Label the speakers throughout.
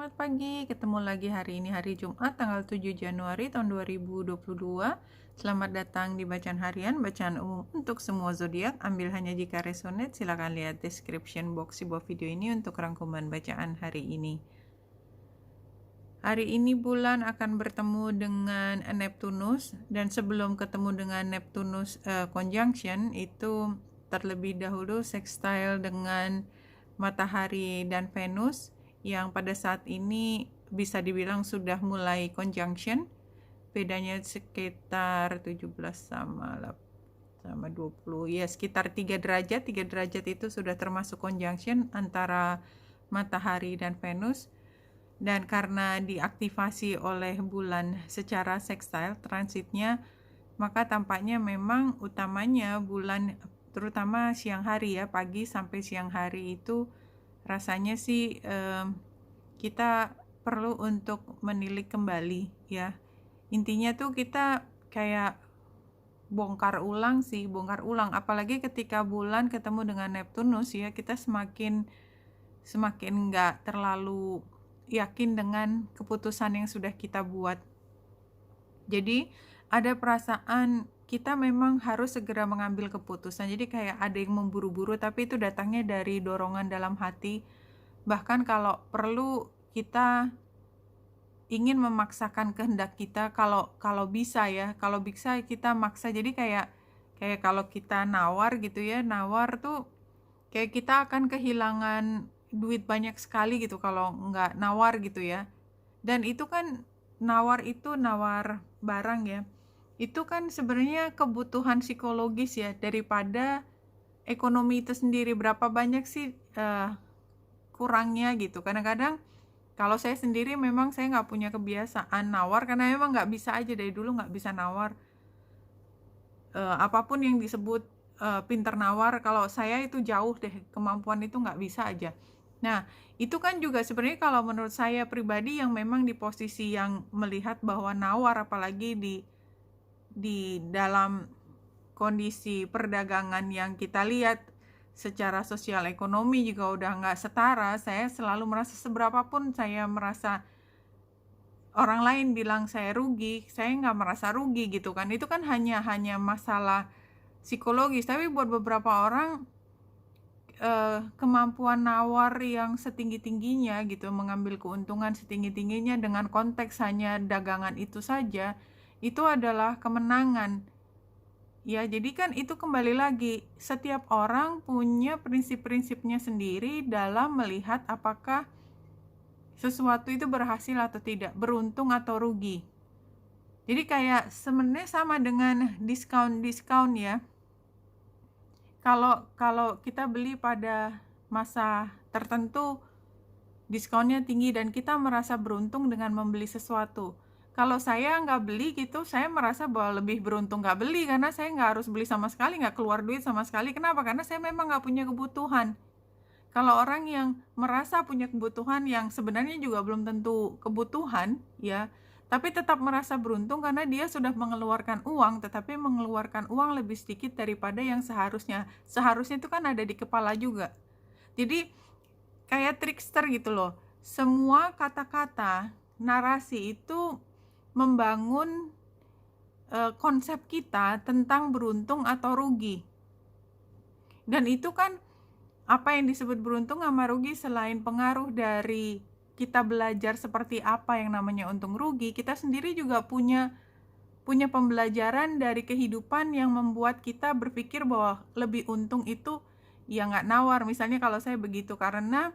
Speaker 1: selamat pagi. Ketemu lagi hari ini hari Jumat tanggal 7 Januari tahun 2022. Selamat datang di Bacaan Harian, bacaan umum untuk semua zodiak. Ambil hanya jika resonate. Silakan lihat description box di bawah video ini untuk rangkuman bacaan hari ini. Hari ini bulan akan bertemu dengan Neptunus, dan sebelum ketemu dengan Neptunus conjunction itu terlebih dahulu sextile dengan Matahari dan Venus yang pada saat ini bisa dibilang sudah mulai conjunction. Bedanya sekitar 17 sama 20, ya sekitar 3 derajat. 3 derajat itu sudah termasuk conjunction antara Matahari dan Venus. Dan karena diaktifasi oleh bulan secara sextile transitnya, maka tampaknya memang utamanya bulan, terutama siang hari ya, pagi sampai siang hari itu rasanya sih kita perlu untuk menilik kembali ya. Intinya tuh kita kayak bongkar ulang, apalagi ketika bulan ketemu dengan Neptunus ya, kita semakin nggak terlalu yakin dengan keputusan yang sudah kita buat. Jadi ada perasaan kita memang harus segera mengambil keputusan. Jadi kayak ada yang memburu-buru, tapi itu datangnya dari dorongan dalam hati. Bahkan kalau perlu kita ingin memaksakan kehendak kita, kalau bisa ya, kalau bisa kita maksa. Jadi kayak kalau kita nawar gitu ya, nawar tuh kayak kita akan kehilangan duit banyak sekali gitu kalau nggak nawar gitu ya. Dan itu kan nawar barang ya, itu kan sebenarnya kebutuhan psikologis ya, daripada ekonomi itu sendiri. Berapa banyak sih kurangnya gitu. Kadang-kadang kalau saya sendiri memang saya nggak punya kebiasaan nawar, karena memang nggak bisa aja, dari dulu nggak bisa nawar. Apapun yang disebut pinter nawar, kalau saya itu jauh deh, kemampuan itu nggak bisa aja. Nah, itu kan juga sebenarnya kalau menurut saya pribadi yang memang di posisi yang melihat bahwa nawar, apalagi di dalam kondisi perdagangan yang kita lihat secara sosial ekonomi juga udah nggak setara. Saya selalu merasa, seberapapun saya merasa orang lain bilang saya rugi, saya nggak merasa rugi gitu kan. Itu kan hanya masalah psikologis. Tapi buat beberapa orang kemampuan nawar yang setinggi-tingginya gitu, mengambil keuntungan setinggi-tingginya dengan konteks hanya dagangan itu saja, itu adalah kemenangan. Ya, jadi kan itu kembali lagi, setiap orang punya prinsip-prinsipnya sendiri dalam melihat apakah sesuatu itu berhasil atau tidak, beruntung atau rugi. Jadi kayak sebenarnya sama dengan diskon ya. Kalau kita beli pada masa tertentu, diskonnya tinggi dan kita merasa beruntung dengan membeli sesuatu. Kalau saya nggak beli gitu, saya merasa bahwa lebih beruntung nggak beli, karena saya nggak harus beli sama sekali, nggak keluar duit sama sekali. Kenapa? Karena saya memang nggak punya kebutuhan. Kalau orang yang merasa punya kebutuhan yang sebenarnya juga belum tentu kebutuhan ya, tapi tetap merasa beruntung karena dia sudah mengeluarkan uang, tetapi mengeluarkan uang lebih sedikit daripada yang seharusnya. Seharusnya itu kan ada di kepala juga. Jadi kayak trickster gitu loh. Semua kata-kata, narasi itu membangun konsep kita tentang beruntung atau rugi. Dan itu kan apa yang disebut beruntung sama rugi, selain pengaruh dari kita belajar seperti apa yang namanya untung rugi, kita sendiri juga punya pembelajaran dari kehidupan yang membuat kita berpikir bahwa lebih untung itu ya nggak nawar. Misalnya kalau saya begitu, karena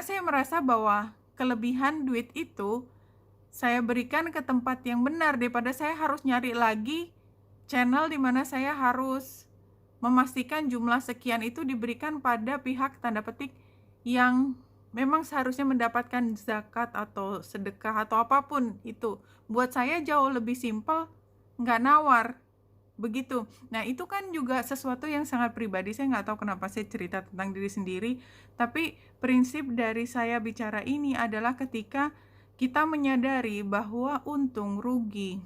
Speaker 1: saya merasa bahwa kelebihan duit itu saya berikan ke tempat yang benar, daripada saya harus nyari lagi channel di mana saya harus memastikan jumlah sekian itu diberikan pada pihak tanda petik yang memang seharusnya mendapatkan zakat atau sedekah atau apapun itu. Buat saya jauh lebih simpel, nggak nawar begitu. Nah, itu kan juga sesuatu yang sangat pribadi. Saya nggak tahu kenapa saya cerita tentang diri sendiri, tapi prinsip dari saya bicara ini adalah ketika kita menyadari bahwa untung, rugi,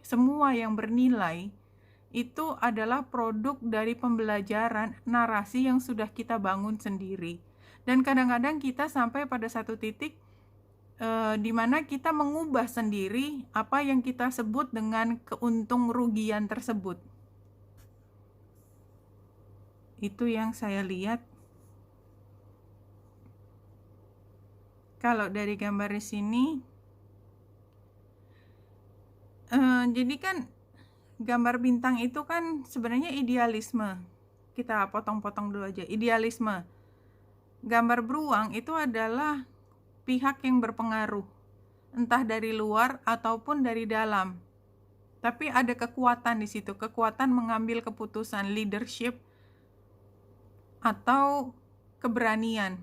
Speaker 1: semua yang bernilai itu adalah produk dari pembelajaran narasi yang sudah kita bangun sendiri. Dan kadang-kadang kita sampai pada satu titik di mana kita mengubah sendiri apa yang kita sebut dengan keuntung rugian tersebut. Itu yang saya lihat. Kalau dari gambar di sini, jadi kan gambar bintang itu kan sebenarnya idealisme. Kita potong-potong dulu aja, idealisme. Gambar beruang itu adalah pihak yang berpengaruh, entah dari luar ataupun dari dalam. Tapi ada kekuatan di situ, kekuatan mengambil keputusan, leadership atau keberanian.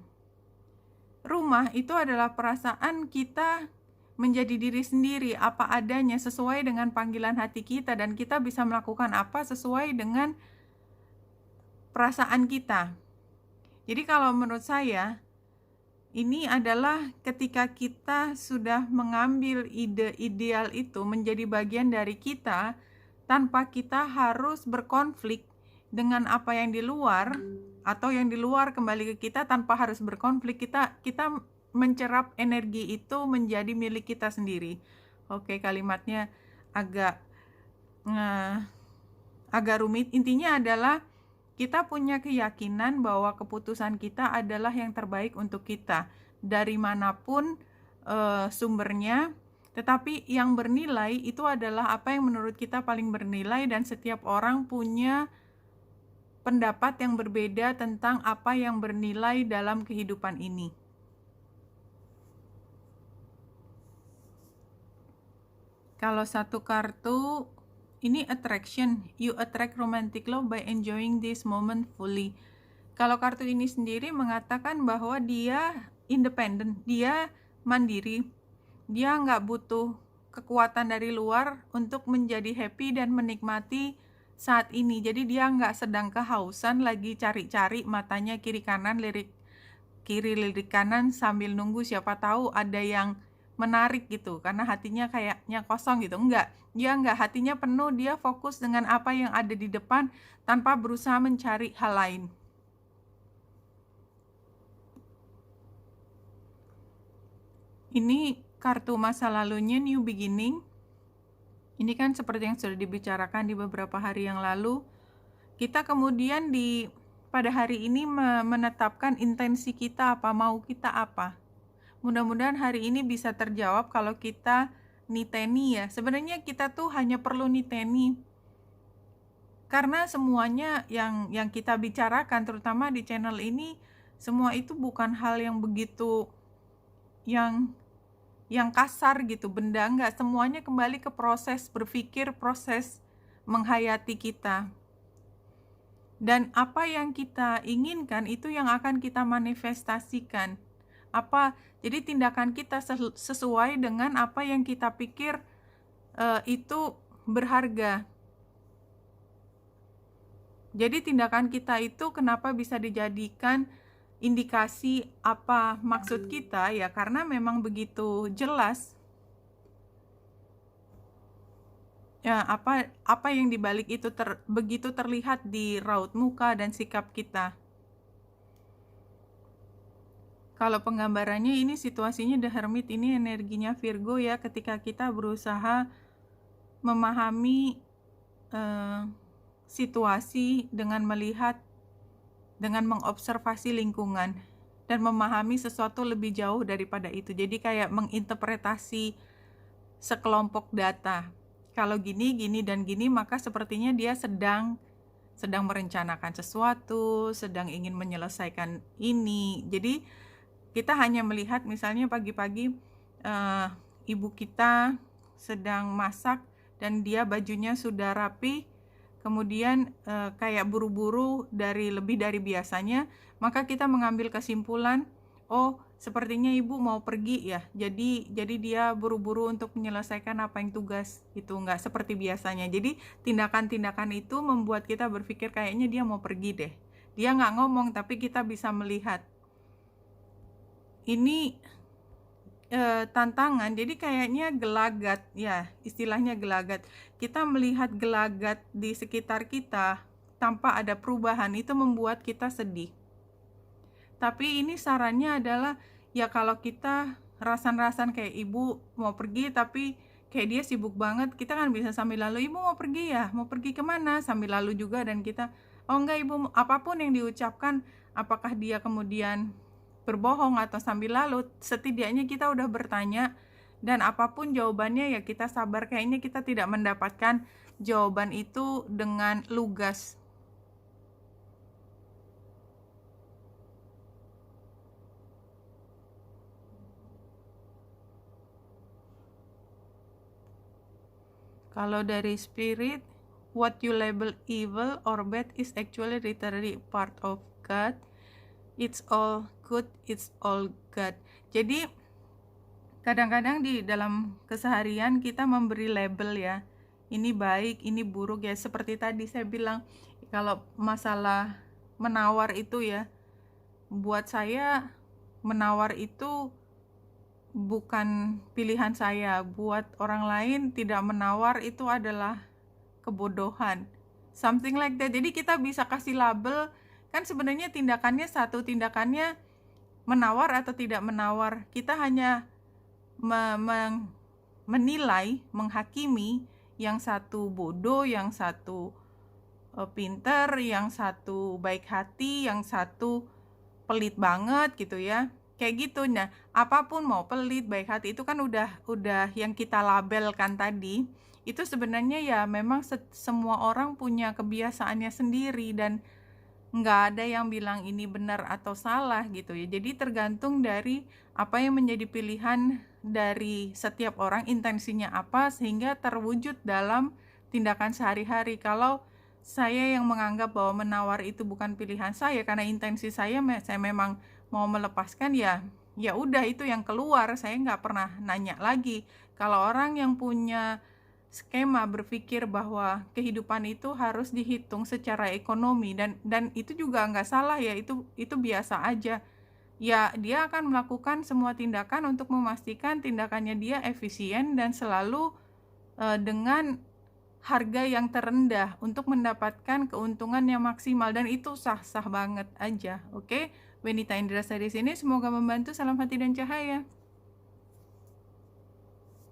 Speaker 1: Rumah itu adalah perasaan kita menjadi diri sendiri, apa adanya, sesuai dengan panggilan hati kita, dan kita bisa melakukan apa sesuai dengan perasaan kita. Jadi kalau menurut saya, ini adalah ketika kita sudah mengambil ide ideal itu menjadi bagian dari kita, tanpa kita harus berkonflik dengan apa yang di luar, atau yang di luar kembali ke kita tanpa harus berkonflik. Kita mencerap energi itu menjadi milik kita sendiri. Oke, kalimatnya agak rumit. Intinya adalah kita punya keyakinan bahwa keputusan kita adalah yang terbaik untuk kita, dari manapun sumbernya. Tetapi yang bernilai itu adalah apa yang menurut kita paling bernilai, dan setiap orang punya pendapat yang berbeda tentang apa yang bernilai dalam kehidupan ini. Kalau satu kartu, ini attraction. You attract romantic love by enjoying this moment fully. Kalau kartu ini sendiri mengatakan bahwa dia independen, dia mandiri. Dia nggak butuh kekuatan dari luar untuk menjadi happy dan menikmati saat ini. Jadi dia nggak sedang kehausan lagi cari-cari, matanya kiri kanan, lirik kanan sambil nunggu siapa tahu ada yang menarik gitu, karena hatinya kayaknya kosong gitu. Enggak, dia enggak, hatinya penuh, dia fokus dengan apa yang ada di depan tanpa berusaha mencari hal lain. Ini kartu masa lalunya, new beginning. Ini kan seperti yang sudah dibicarakan di beberapa hari yang lalu. Kita kemudian pada hari ini menetapkan intensi kita apa, mau kita apa. Mudah-mudahan hari ini bisa terjawab kalau kita niteni ya. Sebenarnya kita tuh hanya perlu niteni. Karena semuanya yang kita bicarakan, terutama di channel ini, semua itu bukan hal yang begitu yang kasar gitu, benda enggak. Semuanya kembali ke proses berpikir, proses menghayati kita. Dan apa yang kita inginkan itu yang akan kita manifestasikan. Jadi tindakan kita sesuai dengan apa yang kita pikir itu berharga. Jadi tindakan kita itu kenapa bisa dijadikan indikasi apa maksud kita ya, karena memang begitu jelas ya apa yang dibalik itu begitu terlihat di raut muka dan sikap kita. Kalau penggambarannya ini situasinya The Hermit, ini energinya Virgo ya, ketika kita berusaha memahami situasi dengan melihat, dengan mengobservasi lingkungan dan memahami sesuatu lebih jauh daripada itu. Jadi kayak menginterpretasi sekelompok data. Kalau gini, dan gini, maka sepertinya dia sedang merencanakan sesuatu, sedang ingin menyelesaikan ini. Jadi kita hanya melihat misalnya pagi-pagi ibu kita sedang masak dan dia bajunya sudah rapi, kemudian kayak buru-buru lebih dari biasanya, maka kita mengambil kesimpulan, oh sepertinya ibu mau pergi ya, jadi dia buru-buru untuk menyelesaikan apa yang tugas itu, nggak seperti biasanya. Jadi tindakan-tindakan itu membuat kita berpikir kayaknya dia mau pergi deh. Dia nggak ngomong tapi kita bisa melihat. Ini tantangan, jadi kayaknya gelagat ya, istilahnya gelagat. Kita melihat gelagat di sekitar kita tanpa ada perubahan, itu membuat kita sedih. Tapi ini sarannya adalah ya kalau kita rasan-rasan kayak ibu mau pergi tapi kayak dia sibuk banget, kita kan bisa sambil lalu, ibu mau pergi ya, mau pergi kemana, sambil lalu juga, dan kita, oh enggak ibu, apapun yang diucapkan, apakah dia kemudian berbohong atau sambil lalu, setidaknya kita udah bertanya, dan apapun jawabannya ya kita sabar. Kayaknya kita tidak mendapatkan jawaban itu dengan lugas. Kalau dari spirit, what you label evil or bad is actually literally part of God. It's all good, it's all God. Jadi kadang-kadang di dalam keseharian kita memberi label ya, ini baik, ini buruk ya. Seperti tadi saya bilang, kalau masalah menawar itu ya, buat saya menawar itu bukan pilihan saya. Buat orang lain tidak menawar itu adalah kebodohan, something like that. Jadi kita bisa kasih label, kan sebenarnya tindakannya satu, tindakannya menawar atau tidak menawar. Kita hanya menilai, menghakimi, yang satu bodoh, yang satu pinter, yang satu baik hati, yang satu pelit banget gitu ya, kayak gitu. Nah, apapun mau pelit, baik hati, itu kan udah yang kita labelkan tadi. Itu sebenarnya ya memang semua orang punya kebiasaannya sendiri, dan nggak ada yang bilang ini benar atau salah gitu ya. Jadi tergantung dari apa yang menjadi pilihan dari setiap orang, intensinya apa, sehingga terwujud dalam tindakan sehari-hari. Kalau saya yang menganggap bahwa menawar itu bukan pilihan saya, karena intensi saya memang mau melepaskan, ya udah itu yang keluar, saya nggak pernah nanya lagi. Kalau orang yang punya skema berpikir bahwa kehidupan itu harus dihitung secara ekonomi, dan itu juga nggak salah ya, itu biasa aja ya. Dia akan melakukan semua tindakan untuk memastikan tindakannya dia efisien dan selalu dengan harga yang terendah untuk mendapatkan keuntungan yang maksimal, dan itu sah-sah banget aja. Oke, Benita Indra di sini, semoga membantu. Salam hati dan cahaya.